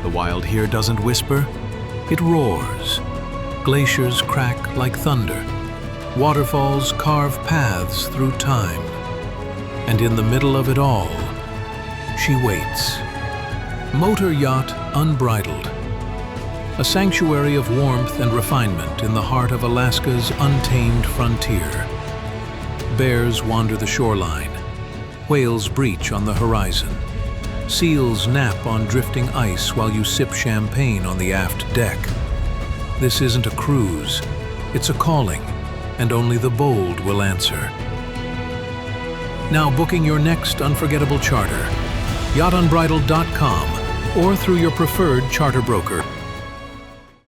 The wild here doesn't whisper, it roars. Glaciers crack like thunder. Waterfalls carve paths through time. And in the middle of it all, she waits. Motor yacht Unbridled. A sanctuary of warmth and refinement in the heart of Alaska's untamed frontier. Bears wander the shoreline. Whales breach on the horizon. Seals nap on drifting ice while you sip champagne on the aft deck. This isn't a cruise, it's a calling, and only the bold will answer. Now booking your next unforgettable charter, yachtunbridled.com or through your preferred charter broker.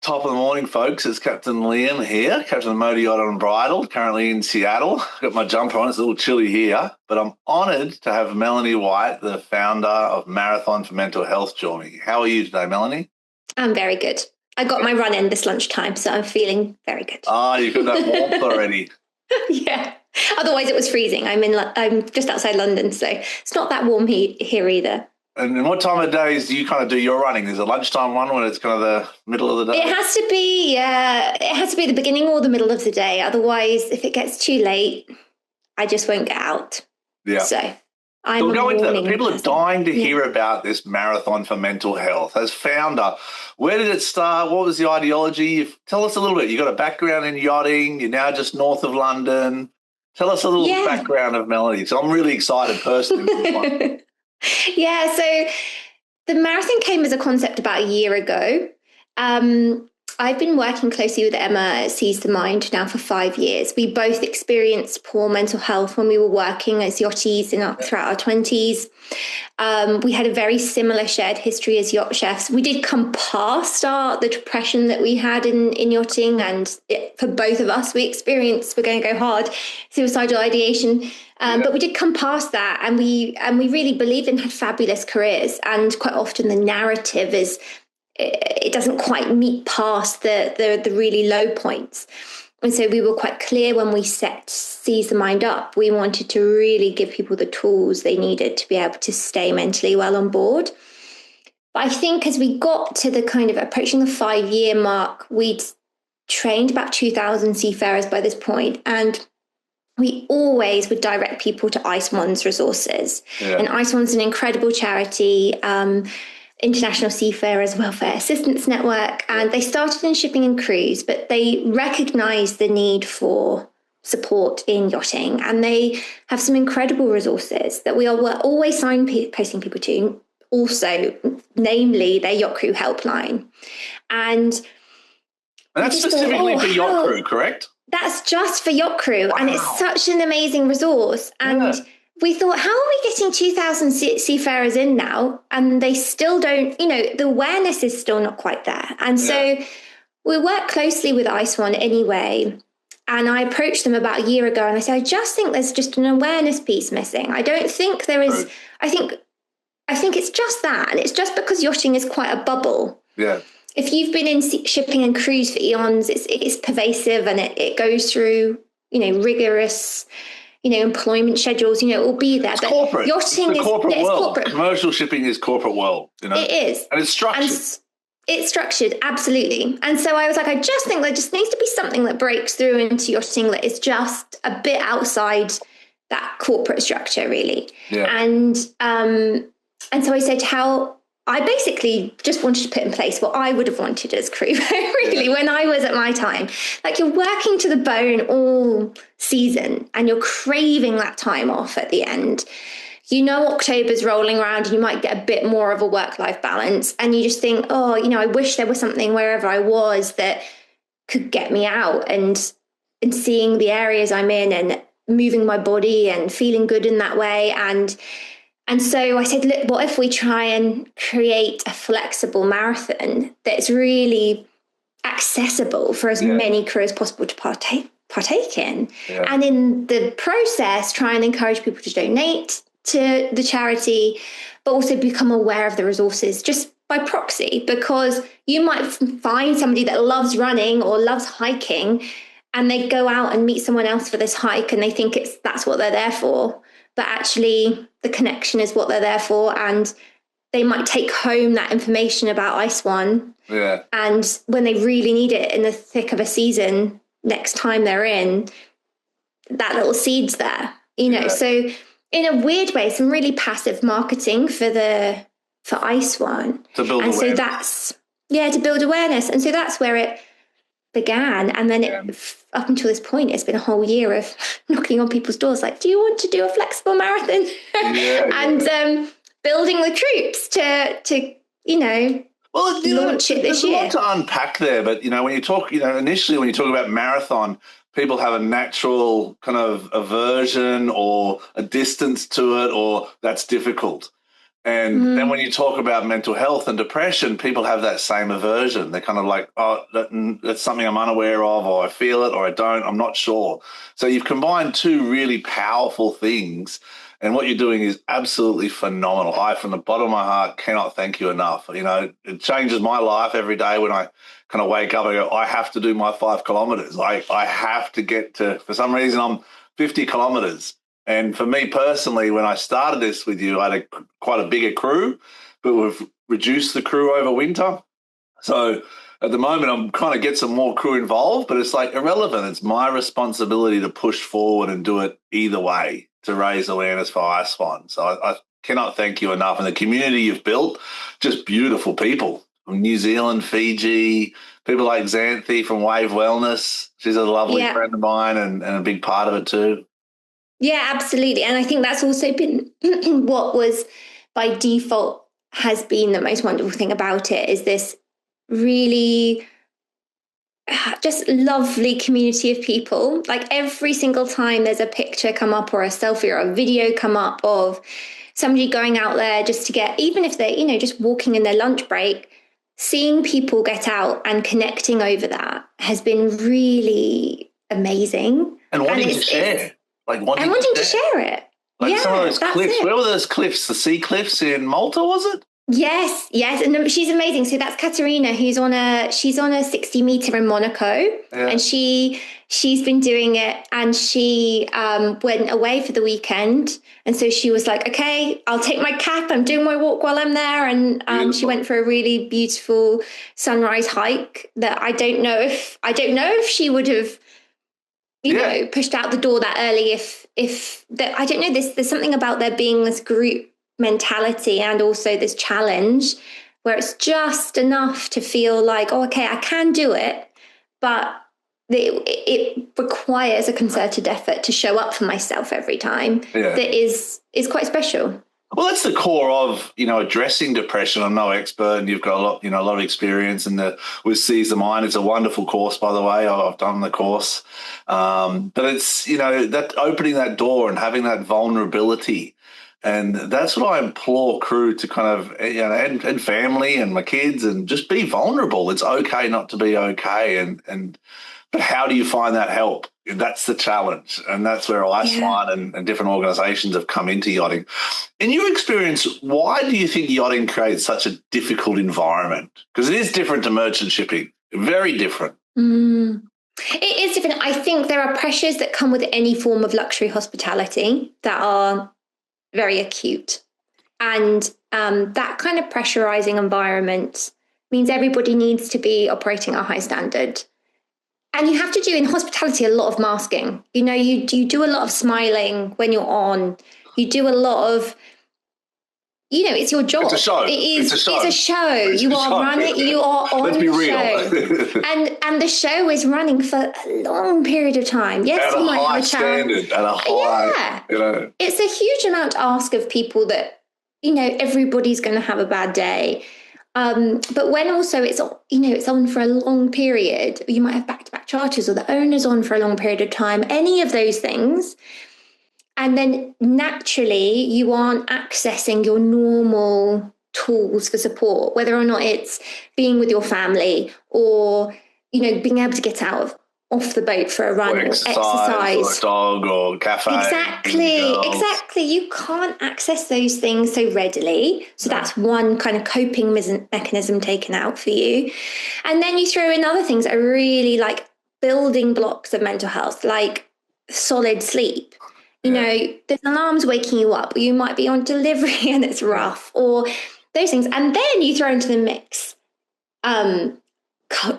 Top of the morning, folks. It's Captain Liam here, Captain of the Motor Yacht Unbridled, currently in Seattle. Got my jumper on. It's a little chilly here, but I'm honoured to have Melanie White, the founder of Marathon for Mental Health, join me. How are you today, Melanie? I'm very good. I got my run in this lunchtime, so I'm feeling very good. Ah, you've got that warmth already. Yeah. Otherwise, it was freezing. I'm just outside London, so it's not that warm here either. And what time of days do you kind of do your running? Is it lunchtime one when it's kind of the middle of the day? It has to be, it has to be the beginning or the middle of the day. Otherwise, if it gets too late, I just won't get out. Yeah. So I'm we'll go into that. People person. are dying to hear about this Marathon for Mental Health. As founder, where did it start? What was the ideology? Tell us a little bit. You got a background in yachting. You're now just north of London. Tell us a little background of Melanie. So I'm really excited personally. Yeah, so the marathon came as a concept about a year ago. I've been working closely with Emma at Seize the Mind now for 5 years. We both experienced poor mental health when we were working as yachties throughout our 20s. We had a very similar shared history as yacht chefs. We did come past the depression that we had in yachting, and for both of us, we're going to go hard, suicidal ideation. But we did come past that, and we really believed and had fabulous careers. And quite often the narrative is, it doesn't quite meet past the really low points. And so we were quite clear when we set Seize the Mind up, we wanted to really give people the tools they needed to be able to stay mentally well on board. But I think as we got to the kind of approaching the 5-year mark, we'd trained about 2,000 seafarers by this point, and we always would direct people to ISWAN's resources. Yeah. And ISWAN's an incredible charity, International Seafarers Welfare Assistance Network, and they started in shipping and cruise, but they recognized the need for support in yachting, and they have some incredible resources that we're always signposting people to, also namely their Yacht Crew Helpline. And that's specifically for Yacht Crew, correct? That's just for Yacht Crew. Wow. And it's such an amazing resource. And we thought, how are we getting 2,000 seafarers in now? And they still don't, the awareness is still not quite there. And so we work closely with ISWAN anyway. And I approached them about a year ago and I said, I just think there's just an awareness piece missing. I don't think there is. I think it's just that. And it's just because yachting is quite a bubble. Yeah. If you've been in shipping and cruise for eons, it's pervasive, and it goes through, rigorous, employment schedules, it will be there. It's but corporate. Yachting is corporate world. Corporate. Commercial shipping is corporate world. It is. And it's structured. It's structured, absolutely. And so I was like, I just think there just needs to be something that breaks through into yachting that is just a bit outside that corporate structure, really. Yeah. And so I said, I basically just wanted to put in place what I would have wanted as crew, really, when I was at my time. Like, you're working to the bone all season and you're craving that time off at the end. October's rolling around and you might get a bit more of a work-life balance. And you just think, I wish there was something wherever I was that could get me out and seeing the areas I'm in and moving my body and feeling good in that way. And so I said, look, what if we try and create a flexible marathon that's really accessible for as many crew as possible to partake in? Yeah. And in the process, try and encourage people to donate to the charity, but also become aware of the resources just by proxy, because you might find somebody that loves running or loves hiking, and they go out and meet someone else for this hike and they think that's what they're there for. But actually, the connection is what they're there for. And they might take home that information about ISWAN. Yeah. And when they really need it in the thick of a season, next time they're in, that little seed's there, you know. So in a weird way, some really passive marketing for ISWAN. To build awareness. So that's, to build awareness. And so that's where it began. And then up until this point, it's been a whole year of knocking on people's doors like, do you want to do a flexible marathon? And building the troops to launch it this year. There's a lot to unpack there, but, when you talk, initially when you talk about marathon, people have a natural kind of aversion or a distance to it, or that's difficult. And then when you talk about mental health and depression, people have that same aversion. They're kind of like, oh, that's something I'm unaware of, or I feel it, or I don't, I'm not sure. So you've combined two really powerful things, and what you're doing is absolutely phenomenal. I, from the bottom of my heart, cannot thank you enough. It changes my life every day when I kind of wake up and go, I have to do my 5 kilometers. I have to get to, for some reason, I'm 50 kilometers. And for me personally, when I started this with you, I had quite a bigger crew, but we've reduced the crew over winter. So at the moment, I'm trying to get some more crew involved, but it's like irrelevant. It's my responsibility to push forward and do it either way to raise awareness for ISWAN. So I cannot thank you enough. And the community you've built, just beautiful people from New Zealand, Fiji, people like Xanthi from Wave Wellness. She's a lovely friend of mine and a big part of it too. Yeah, absolutely. And I think that's also been what was by default has been the most wonderful thing about it, is this really just lovely community of people. Like every single time there's a picture come up or a selfie or a video come up of somebody going out there just to get, even if they're, just walking in their lunch break, seeing people get out and connecting over that has been really amazing. And wanting to share. Wanting to share it. Some of those cliffs. Where were those cliffs? The sea cliffs in Malta, was it? Yes. And she's amazing. So that's Katerina, who's she's on a 60-meter in Monaco, and she's been doing it. And she went away for the weekend, and so she was like, "Okay, I'll take my cap. I'm doing my walk while I'm there." And she went for a really beautiful sunrise hike that I don't know if she would have, pushed out the door that early. If that, I don't know. There's something about there being this group mentality and also this challenge where it's just enough to feel like, oh, okay, I can do it, but it requires a concerted effort to show up for myself every time. That is quite special. Well, that's the core of, addressing depression. I'm no expert, and you've got a lot of experience with Seize the Mind. It's a wonderful course, by the way. I've done the course. But it's, that opening that door and having that vulnerability. And that's what I implore crew to kind of, and family and my kids, and just be vulnerable. It's okay not to be okay. But how do you find that help? That's the challenge. And that's where ISWAN and different organizations have come into yachting. In your experience, why do you think yachting creates such a difficult environment? Because it is different to merchant shipping, very different. It is different. I think there are pressures that come with any form of luxury hospitality that are very acute. And that kind of pressurizing environment means everybody needs to be operating at a high standard. And you have to do in hospitality a lot of masking. You do a lot of smiling when you're on. You do a lot lot of, it's your job. It's a show. It's a show. You are running. You are on Let's be the real. show, and the show is running for a long period of time. Yes, you might have a standard and a high. It's a huge amount to ask of people that everybody's going to have a bad day. But when also it's on for a long period, you might have back-to-back charters, or the owner's on for a long period of time. Any of those things. And then naturally you aren't accessing your normal tools for support, whether or not it's being with your family or, being able to get off the boat for a run or exercise. Or a dog or cafe. Exactly. You can't access those things so readily. So that's one kind of coping mechanism taken out for you. And then you throw in other things that are really like building blocks of mental health, like solid sleep. There's alarms waking you up, or you might be on delivery and it's rough, or those things. And then you throw into the mix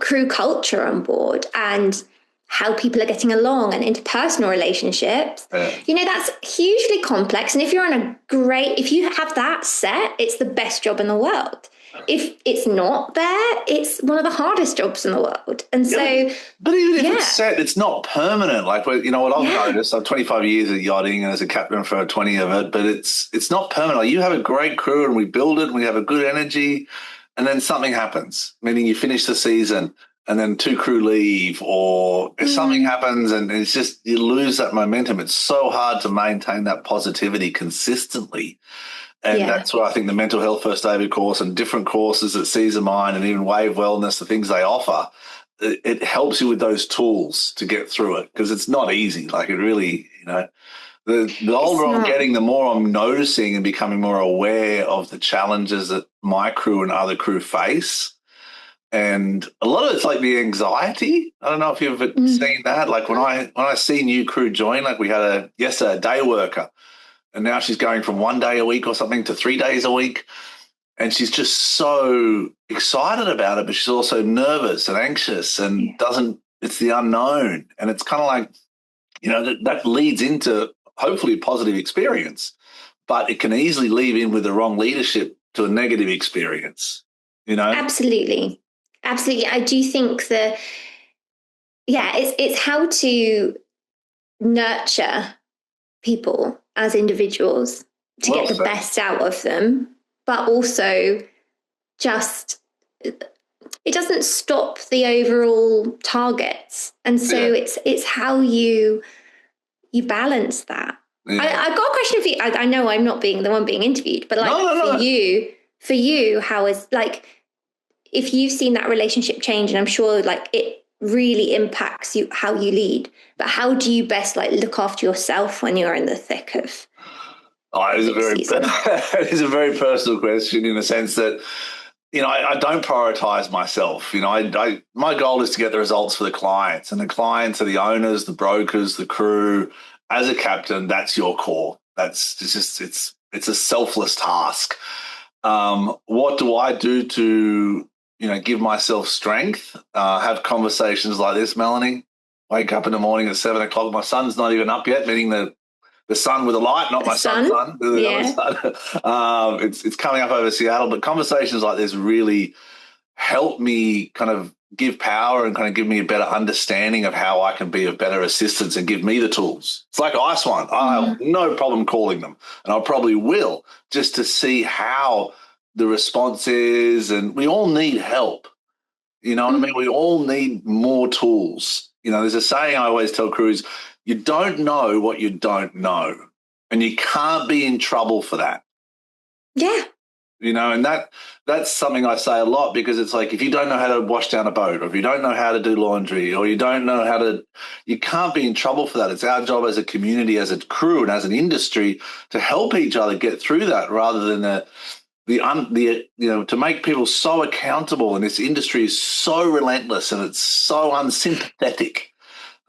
crew culture on board and how people are getting along and interpersonal relationships. Yeah. You know, that's hugely complex. And if you're if you have that set, it's the best job in the world. If it's not there, it's one of the hardest jobs in the world. And so, but even if it's set, it's not permanent. Like, you know, what I've noticed, I'm 25 years of yachting and as a captain for 20 of it, but it's not permanent. Like, you have a great crew and we build it and we have a good energy, and then something happens, meaning you finish the season and then 2 crew leave, or if something happens and it's just, you lose that momentum. It's so hard to maintain that positivity consistently. And that's where I think the mental health first aid course and different courses at Seas of Mind and even Wave Wellness, the things they offer, it helps you with those tools to get through it, because it's not easy. Like, it really, you know, the older I'm getting, the more I'm noticing and becoming more aware of the challenges that my crew and other crew face. And a lot of it's like the anxiety. I don't know if you've seen that. Like, when I see new crew join, like we had a day worker, and now she's going from 1 day a week or something to 3 days a week. And she's just so excited about it, but she's also nervous and anxious and it's the unknown. And it's kind of like, you know, that leads into hopefully a positive experience, but it can easily lead in with the wrong leadership to a negative experience, you know? Absolutely. Absolutely. I do think it's how to nurture people as individuals to get the best out of them, but also just, it doesn't stop the overall targets. And so it's how you balance that. I got a question for you. I know I'm not being the one being interviewed, but like for you, how is, like, if you've seen that relationship change, and I'm sure like it really impacts you, how you lead, but how do you best like look after yourself when you're in the thick of it is a very personal question, in the sense that, you know, I don't prioritize myself. You know, my goal is to get the results for the clients, and the clients are the owners, the brokers, the crew. As a captain, that's your core. It's a selfless task. What do I do to, you know, give myself strength? Have conversations like this, Melanie. Wake up in the morning at 7 o'clock. My son's not even up yet, meaning the sun with a light, not my son's son. It's coming up over Seattle. But conversations like this really help me kind of give power and kind of give me a better understanding of how I can be of better assistance and give me the tools. It's like ISWAN. I have no problem calling them, and I probably will, just to see how the response is. And we all need help. You know what I mean? We all need more tools. You know, there's a saying I always tell crews: you don't know what you don't know, and you can't be in trouble for that. Yeah. You know, and that's something I say a lot, because it's like, if you don't know how to wash down a boat, or if you don't know how to do laundry, or you don't know how to, you can't be in trouble for that. It's our job as a community, as a crew, and as an industry to help each other get through that, rather than you know, to make people so accountable. And this industry is so relentless and it's so unsympathetic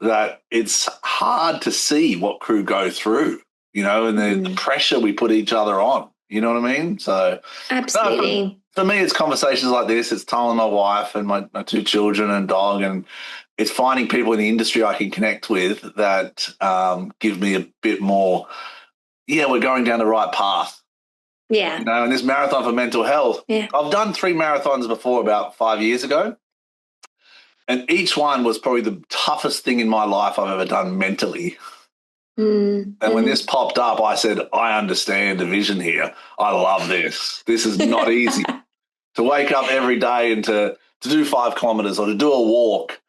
that it's hard to see what crew go through, you know, and the pressure we put each other on. You know what I mean? So absolutely. No, for me, it's conversations like this. It's time with my wife and my 2 children and dog, and it's finding people in the industry I can connect with that give me a bit more, we're going down the right path. Yeah. You know, and this marathon for mental health, I've done 3 marathons before, about 5 years ago, and each one was probably the toughest thing in my life I've ever done mentally. And when this popped up, I said, I understand the vision here. I love this. This is not easy. To wake up every day and to do 5 kilometers or to do a walk.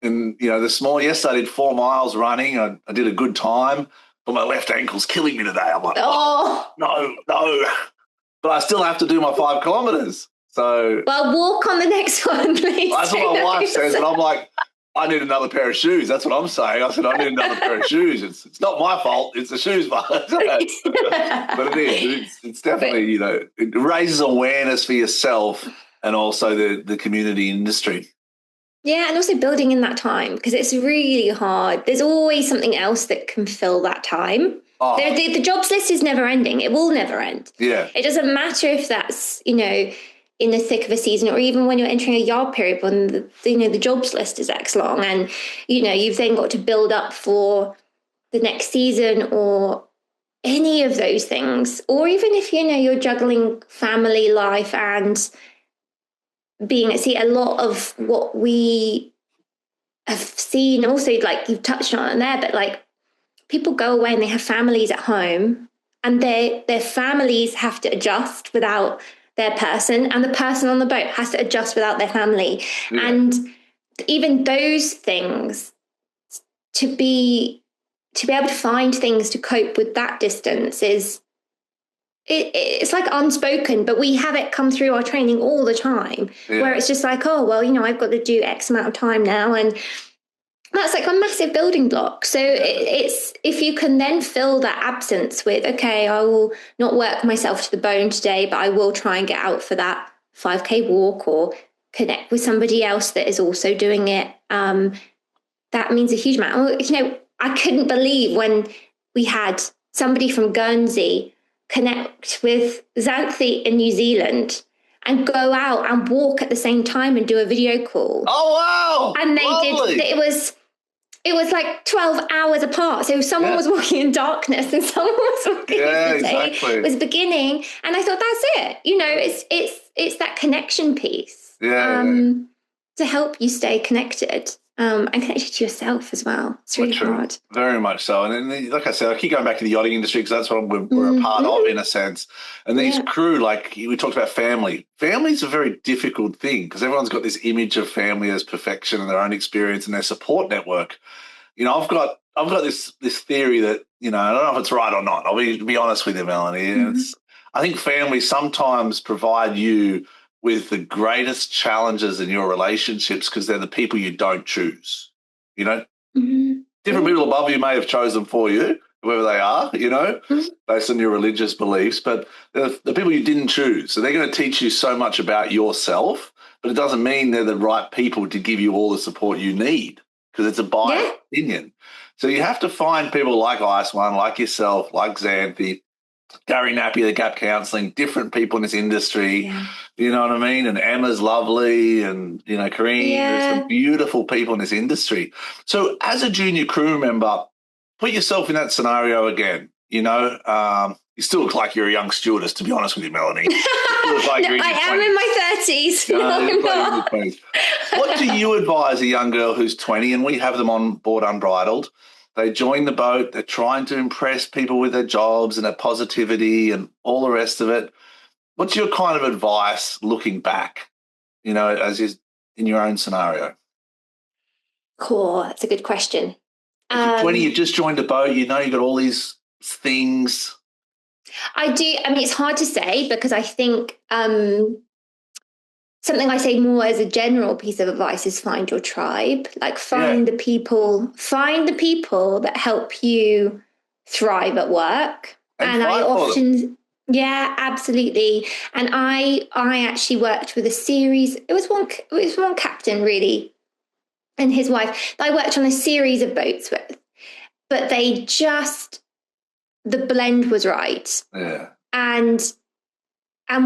And, you know, yesterday I did 4 miles running. I did a good time, but my left ankle's killing me today. I'm like, no. But I still have to do my 5 kilometers. So, well, walk on the next one, please. That's what my wife says. And I'm like, I need another pair of shoes. That's what I'm saying. I said, I need another pair of shoes. It's not my fault. It's the shoes' fault. But it is. It's definitely, you know, it raises awareness for yourself and also the community industry. Yeah, and also building in that time, because it's really hard. There's always something else that can fill that time. Oh, The jobs list is never ending. It will never end. yeah. It doesn't matter if that's, in the thick of a season, or even when you're entering a yard period when the jobs list is X long, and you've then got to build up for the next season or any of those things. Or even if you're juggling family life and being at sea, a lot of what we have seen also, like you've touched on it there, but like people go away and they have families at home, and their families have to adjust without their person, and the person on the boat has to adjust without their family. Yeah. And even those things, to be able to find things to cope with that distance it's like unspoken, but we have it come through our training all the time, where it's just like, oh, well, I've got to do X amount of time now. And that's like a massive building block. So it's if you can then fill that absence with, okay, I will not work myself to the bone today, but I will try and get out for that 5K walk or connect with somebody else that is also doing it. That means a huge amount. I couldn't believe when we had somebody from Guernsey connect with Xanthi in New Zealand and go out and walk at the same time and do a video call. Oh, wow. And they Lovely. did, it was like 12 hours apart. So someone was walking in darkness and someone was walking as the day was beginning. And I thought, that's it. It's that connection piece to help you stay connected. And connected to yourself as well. It's really hard. Very much so. And then, like I said, I keep going back to the yachting industry because that's what we're a part of, in a sense. And these crew, like we talked about family. Family's a very difficult thing because everyone's got this image of family as perfection and their own experience and their support network. I've got this theory that, I don't know if it's right or not. I'll be honest with you, Melanie. I think families sometimes provide you with the greatest challenges in your relationships because they're the people you don't choose. Different people above you may have chosen for you, whoever they are, based on your religious beliefs, but the people you didn't choose. So they're going to teach you so much about yourself, but it doesn't mean they're the right people to give you all the support you need because it's a biased opinion. So you have to find people like ISWAN, like yourself, like Xanthi, Gary Napier, the Gap Counselling, different people in this industry, you know what I mean? And Emma's lovely and, Karine, there's some beautiful people in this industry. So as a junior crew member, put yourself in that scenario again, you still look like you're a young stewardess, to be honest with you, Melanie. You look like no, I am in my 30s. What do you advise a young girl who's 20, and we have them on board Unbridled? They join the boat. They're trying to impress people with their jobs and their positivity and all the rest of it. What's your kind of advice looking back, as is in your own scenario? Cool. That's a good question. If you're 20, you've just joined a boat, you've got all these things. I do. I mean, it's hard to say because I think something I say more as a general piece of advice is find your tribe. Like find the people that help you thrive at work. And I often, absolutely. And I actually worked with a series. It was one captain really, and his wife that I worked on a series of boats with, but the blend was right. Yeah. And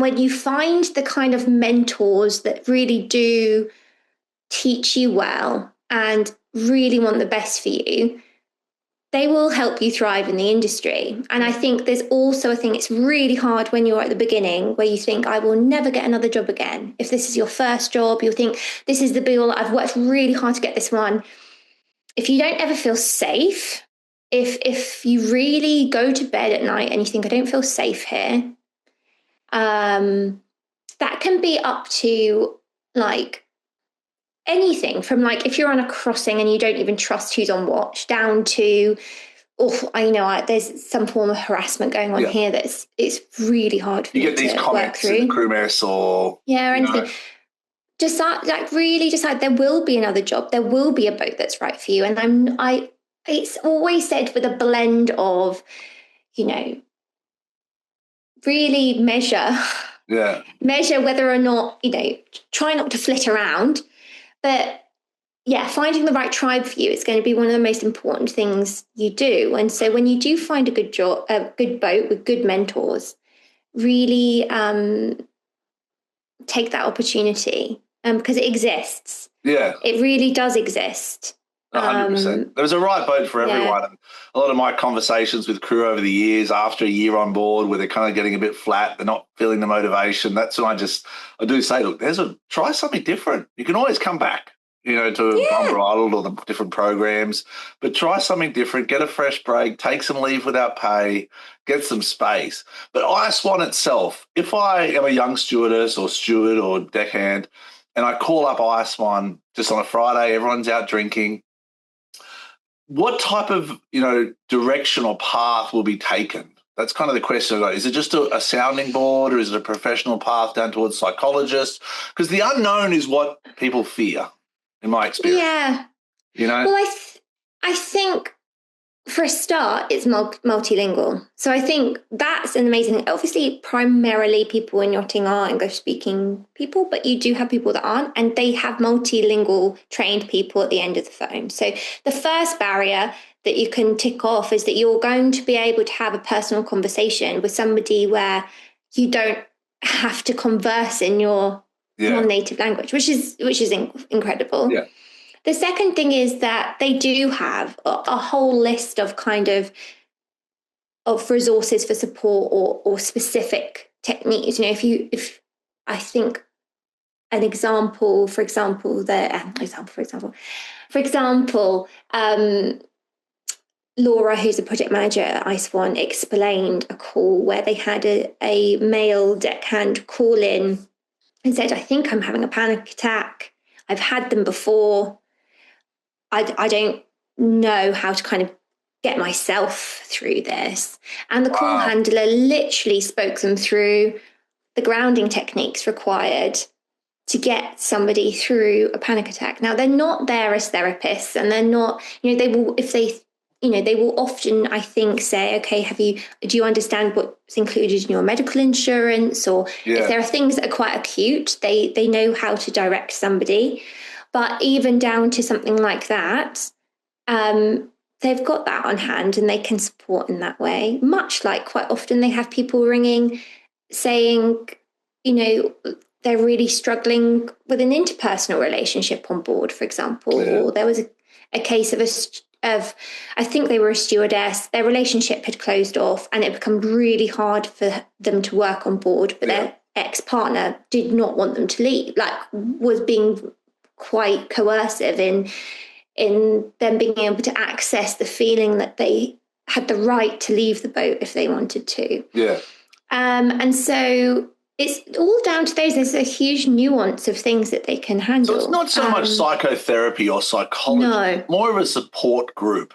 when you find the kind of mentors that really do teach you well and really want the best for you, they will help you thrive in the industry. And I think there's also a thing, it's really hard when you're at the beginning where you think, I will never get another job again. If this is your first job, you'll think, this is the bill, I've worked really hard to get this one. If you don't ever feel safe, if you really go to bed at night and you think, I don't feel safe here, that can be up to like anything from like if you're on a crossing and you don't even trust who's on watch down to there's some form of harassment going on here it's really hard for you get these comments in the crew mess or anything. Decide, like really decide there will be another job, there will be a boat that's right for you. And it's always said with a blend of really measure whether or not, try not to flit around, but finding the right tribe for you is going to be one of the most important things you do. And so when you do find a good boat with good mentors, really take that opportunity because it exists. Yeah. It really does exist. 100%. There's a right boat for everyone. And a lot of my conversations with crew over the years, after a year on board where they're kind of getting a bit flat, they're not feeling the motivation, that's when I do say, look, try something different. You can always come back, to Unbridled or the different programs, but try something different, get a fresh break, take some leave without pay, get some space. But ISWAN itself, if I am a young stewardess or steward or deckhand and I call up ISWAN just on a Friday, everyone's out drinking, what type of, direction or path will be taken? That's kind of the question. Is it just a sounding board, or is it a professional path down towards psychologists? Because the unknown is what people fear, in my experience. Yeah. Well, I think for a start, it's multilingual. So I think that's an amazing thing. Obviously, primarily people in yachting are English-speaking people, but you do have people that aren't, and they have multilingual trained people at the end of the phone. So the first barrier that you can tick off is that you're going to be able to have a personal conversation with somebody where you don't have to converse in your non-native language, which is incredible. Yeah. The second thing is that they do have a whole list of of resources for support or specific techniques. If I think an example, for example, Laura, who's a project manager at ISWAN, explained a call where they had a male deckhand call in and said, I think I'm having a panic attack. I've had them before. I don't know how to kind of get myself through this. And the call handler literally spoke them through the grounding techniques required to get somebody through a panic attack. Now, they're not there as therapists, and they're not, they will often, I think, say, okay, do you understand what's included in your medical insurance? Or if there are things that are quite acute, they know how to direct somebody. But even down to something like that, they've got that on hand and they can support in that way. Much like quite often they have people ringing saying, they're really struggling with an interpersonal relationship on board, for example. Yeah. Or there was a case of I think they were a stewardess, their relationship had closed off and it became really hard for them to work on board, but their ex-partner did not want them to leave, was being quite coercive in them being able to access the feeling that they had the right to leave the boat if they wanted to. Yeah. And so it's all down to those. There's a huge nuance of things that they can handle. So it's not so much psychotherapy or psychology, no. More of a support group.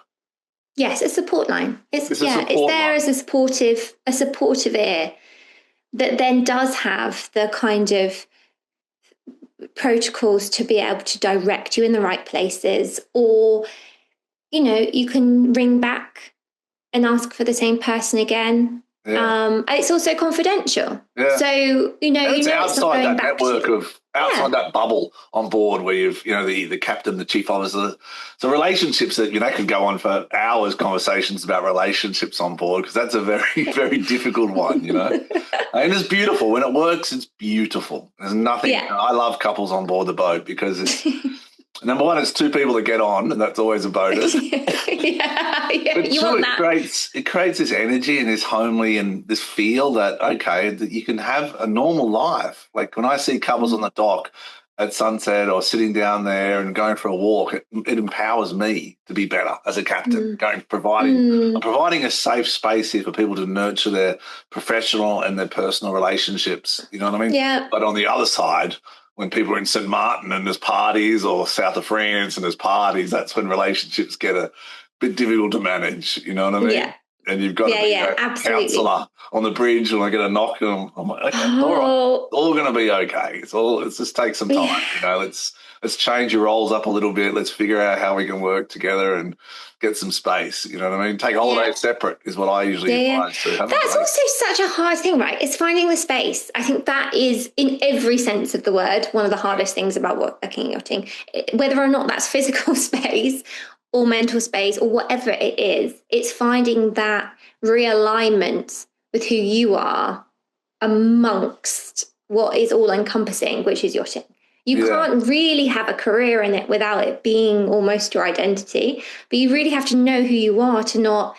Yes, a support line. It's there as a supportive ear that then does have the kind of protocols to be able to direct you in the right places, or you can ring back and ask for the same person again. It's also confidential, so it's outside that network outside that bubble on board where you've the captain, the chief officer. So relationships that could go on for hours, conversations about relationships on board, because that's a very very difficult one, and it's beautiful when it works. It's beautiful. There's nothing. I love couples on board the boat because it's number one, it's two people that get on, and that's always a bonus. But you two, want that. It creates this energy and this homely and this feel that that you can have a normal life. Like when I see couples on the dock at sunset or sitting down there and going for a walk, it empowers me to be better as a captain. Providing a safe space here for people to nurture their professional and their personal relationships. You know what I mean? Yeah. But on the other side, when people are in St. Martin and there's parties, or south of France and there's parties, that's when relationships get a bit difficult to manage. You know what I mean? Yeah. and you've got to be a absolutely. counsellor on the bridge when I get a knock, and I'm like, okay, it's all right. It's all going to be okay. Let's just take some time. Let's change your roles up a little bit. Let's figure out how we can work together and get some space. You know what I mean? Take holidays separate is what I usually advise to. That's also such a hard thing, right? It's finding the space. I think that is, in every sense of the word, one of the hardest things about working yachting. Whether or not that's physical space or mental space or whatever it is, it's finding that realignment with who you are amongst what is all encompassing, which is yachting. You can't really have a career in it without it being almost your identity, but you really have to know who you are to not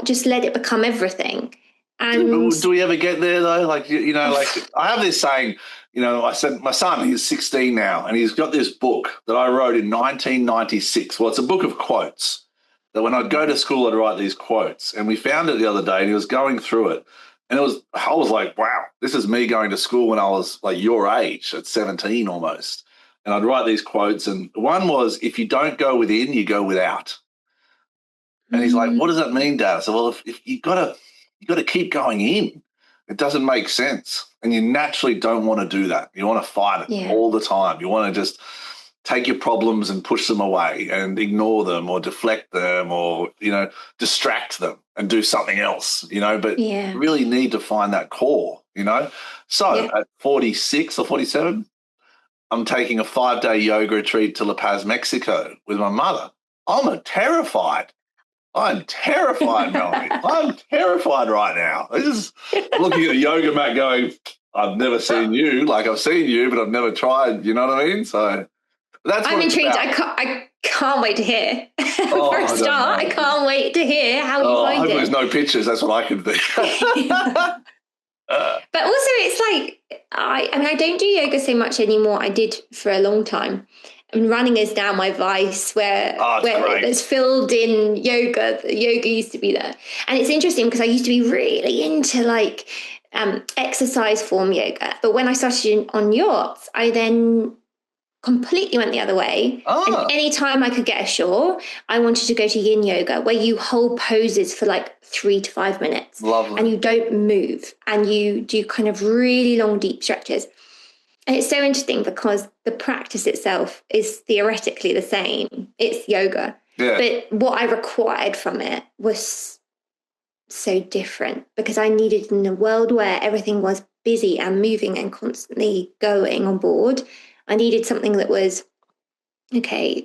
just let it become everything. And do we ever get there though? Like, like I have this saying, I said, my son, he's 16 now, and he's got this book that I wrote in 1996. Well, it's a book of quotes that when I'd go to school, I'd write these quotes, and we found it the other day and he was going through it. And I was like, wow, this is me going to school when I was like your age, at 17 almost. And I'd write these quotes. And one was, if you don't go within, you go without. And he's like, what does that mean, Dad? I said, well, if you got to keep going in. It doesn't make sense. And you naturally don't want to do that. You want to fight it all the time. You want to just take your problems and push them away and ignore them or deflect them or, distract them and do something else, but you really need to find that core, So at 46 or 47, I'm taking a 5-day yoga retreat to La Paz, Mexico with my mother. I'm terrified, Melanie. I'm terrified right now. I'm looking at a yoga mat going, I've never seen you. Like, I've seen you, but I've never tried. You know what I mean? So that's I'm intrigued. I can't wait to hear. For a start, I can't wait to hear how you find it. I hope there's no pictures. That's what I can think. But also, it's like, I don't do yoga so much anymore. I did for a long time. And running is now my vice, where it's filled in yoga. Yoga used to be there. And it's interesting because I used to be really into like exercise form yoga. But when I started on yachts, I then completely went the other way. And anytime I could get ashore, I wanted to go to yin yoga, where you hold poses for like 3 to 5 minutes. Lovely. And you don't move and you do kind of really long, deep stretches. And it's so interesting because the practice itself is theoretically the same. It's yoga. Yeah. But what I required from it was so different, because I needed, in a world where everything was busy and moving and constantly going on board, I needed something that was,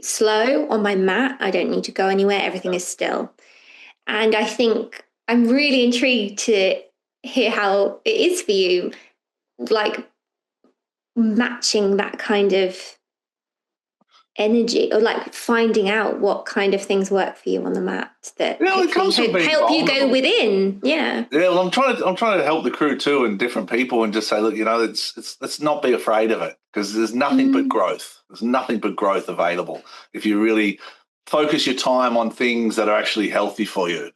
slow on my mat. I don't need to go anywhere. Everything is still. And I think I'm really intrigued to hear how it is for you, like matching that kind of energy, or like finding out what kind of things work for you on the mat that help you go within. Well, I'm trying to help the crew too, and different people, and just say, look, let's not be afraid of it, because there's nothing but growth. There's nothing but growth available if you really focus your time on things that are actually healthy for you.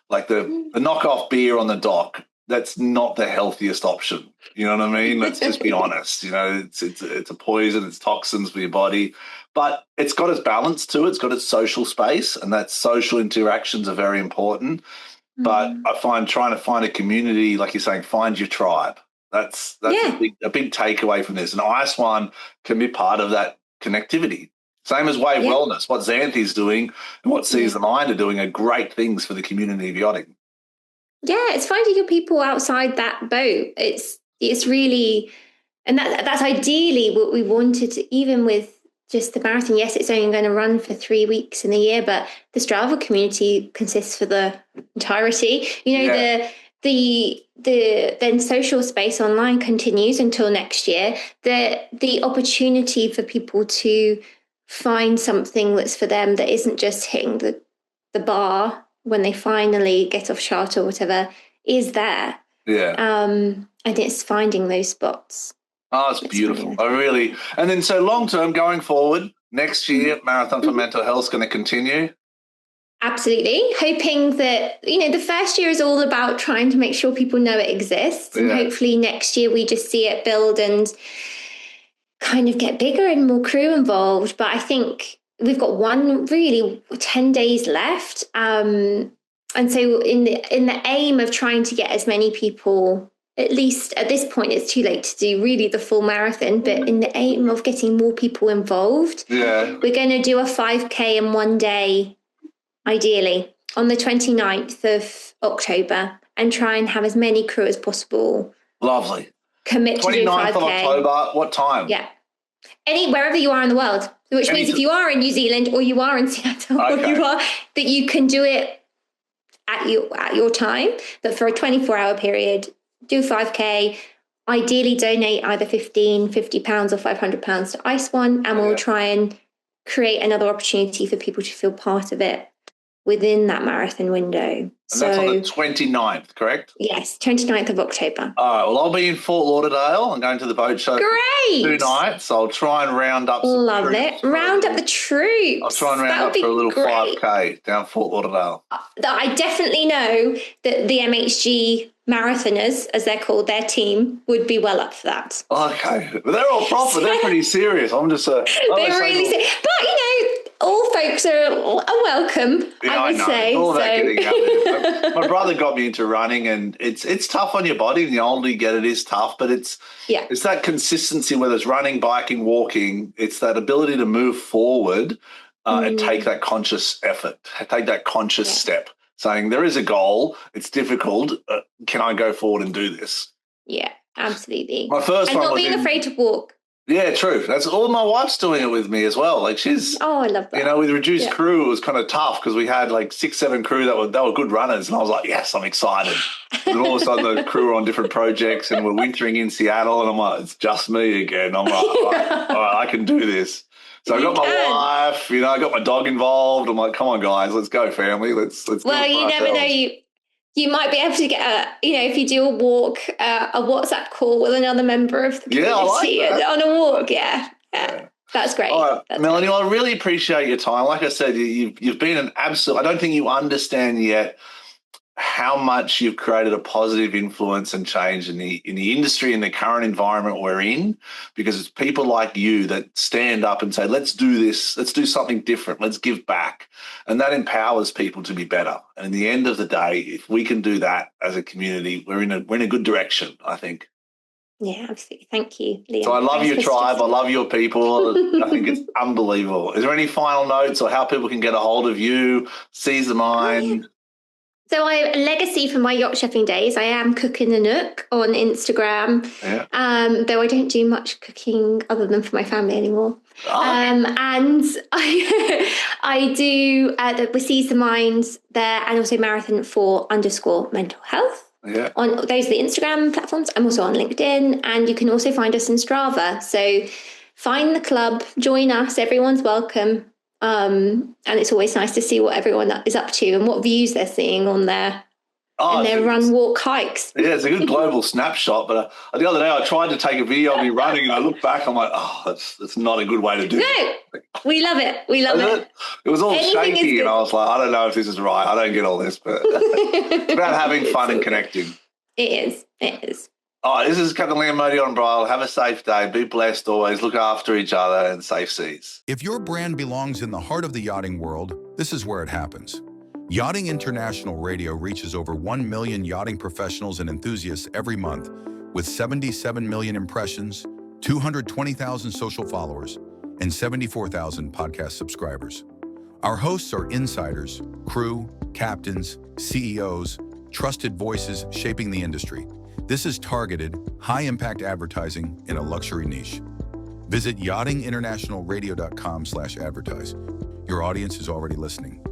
Like the knockoff beer on the dock, that's not the healthiest option. You know what I mean? Let's just be honest. It's a poison, it's toxins for your body, but it's got its balance too. It's got its social space, and that social interactions are very important. But I find trying to find a community, like you're saying, find your tribe. That's a big takeaway from this. And ISWAN can be part of that connectivity. Same as Wave Wellness. What Xanthi's doing and what Seize the Mind are doing are great things for the community of yachting. Yeah, it's finding your people outside that boat. It's really, and that's ideally what we wanted to, even with just the marathon. Yes, it's only going to run for 3 weeks in a year, but the Strava community consists for the entirety. The then social space online continues until next year. The opportunity for people to find something that's for them, that isn't just hitting the bar when they finally get off charter or whatever, is there. Yeah. And it's finding those spots. Oh, it's beautiful. And then so long term going forward, next year, Marathon for Mental Health is going to continue. Absolutely. Hoping that, the first year is all about trying to make sure people know it exists. And hopefully next year we just see it build and kind of get bigger and more crew involved. But I think we've got 10 days left. And so in the aim of trying to get as many people, at least at this point, it's too late to do really the full marathon, but in the aim of getting more people involved, we're going to do a 5K in one day, ideally, on the 29th of October, and try and have as many crew as possible. Lovely. Commit to do 5K. 29th of October, what time? Yeah. Wherever you are in the world, which means if you are in New Zealand or you are in Seattle or that you can do it at your time, but for a 24-hour period, do 5K, ideally donate either £50 or £500 to ISWAN, and we'll try and create another opportunity for people to feel part of it within that marathon window. And that's on the 29th, correct? Yes, 29th of October. All right, well, I'll be in Fort Lauderdale. I'm going to the boat show Great. for 2 nights. I'll try and round up some Love troops. it. Round up the troops. I'll try and round up for a little 5K down Fort Lauderdale. I definitely know that the MHG marathoners, as they're called, their team, would be well up for that. Okay. But they're all proper. They're pretty serious. I'm just they're really serious. But, all folks are welcome, I would say. All that getting out there. My brother got me into running, and it's tough on your body. And the older you get, it is tough. But it's that consistency, whether it's running, biking, walking. It's that ability to move forward and take that conscious effort, take that conscious step, saying there is a goal. It's difficult. Can I go forward and do this? Yeah, absolutely. My first and one not being afraid to walk. Yeah, true. That's all. My wife's doing it with me as well. Like she's. Oh, I love that. With reduced crew, it was kind of tough because we had like 6-7 crew that were good runners, and I was like, yes, I'm excited. And all of a sudden, the crew were on different projects, and we're wintering in Seattle, and I'm like, it's just me again. I'm like, all right, I can do this. So I got my wife. I got my dog involved. I'm like, come on, guys, let's go, family. Let's. Well, you never know. You might be able to get if you do a walk, a WhatsApp call with another member of the community on a walk. Yeah. That's great. All right, That's Melanie, great. I really appreciate your time. Like I said, you've been an absolute. I don't think you understand yet how much you've created a positive influence and change in the industry, in the current environment we're in, because it's people like you that stand up and say, let's do this, let's do something different, let's give back. And that empowers people to be better. And in the end of the day, if we can do that as a community, we're in a good direction, I think. Yeah, absolutely. Thank you, Liam. So I love your tribe. I love your people. I think it's unbelievable. Is there any final notes or how people can get a hold of you, Seize the Mind? So I have a legacy from my yacht chefing days. I am Cooking the Nook on Instagram, though I don't do much cooking other than for my family anymore. And I do the Seize the Mind there, and also Marathon for _mental health. Yeah. On those are the Instagram platforms. I'm also on LinkedIn, and you can also find us in Strava. So find the club, join us. Everyone's welcome. And it's always nice to see what everyone is up to and what views they're seeing on their run, walk, hikes. Yeah, it's a good global snapshot. But the other day I tried to take a video of me running, and I look back, I'm like, that's not a good way to do it. No, we love it. We love it. It was all shaky, and I was like, I don't know if this is right. I don't get all this, but it's about having fun and connecting. It is. It is. All right, this is Captain Liam of Unbridled. Have a safe day. Be blessed always. Look after each other and safe seas. If your brand belongs in the heart of the yachting world, this is where it happens. Yachting International Radio reaches over 1 million yachting professionals and enthusiasts every month with 77 million impressions, 220,000 social followers, and 74,000 podcast subscribers. Our hosts are insiders, crew, captains, CEOs, trusted voices shaping the industry. This is targeted, high-impact advertising in a luxury niche. Visit yachtinginternationalradio.com/advertise. Your audience is already listening.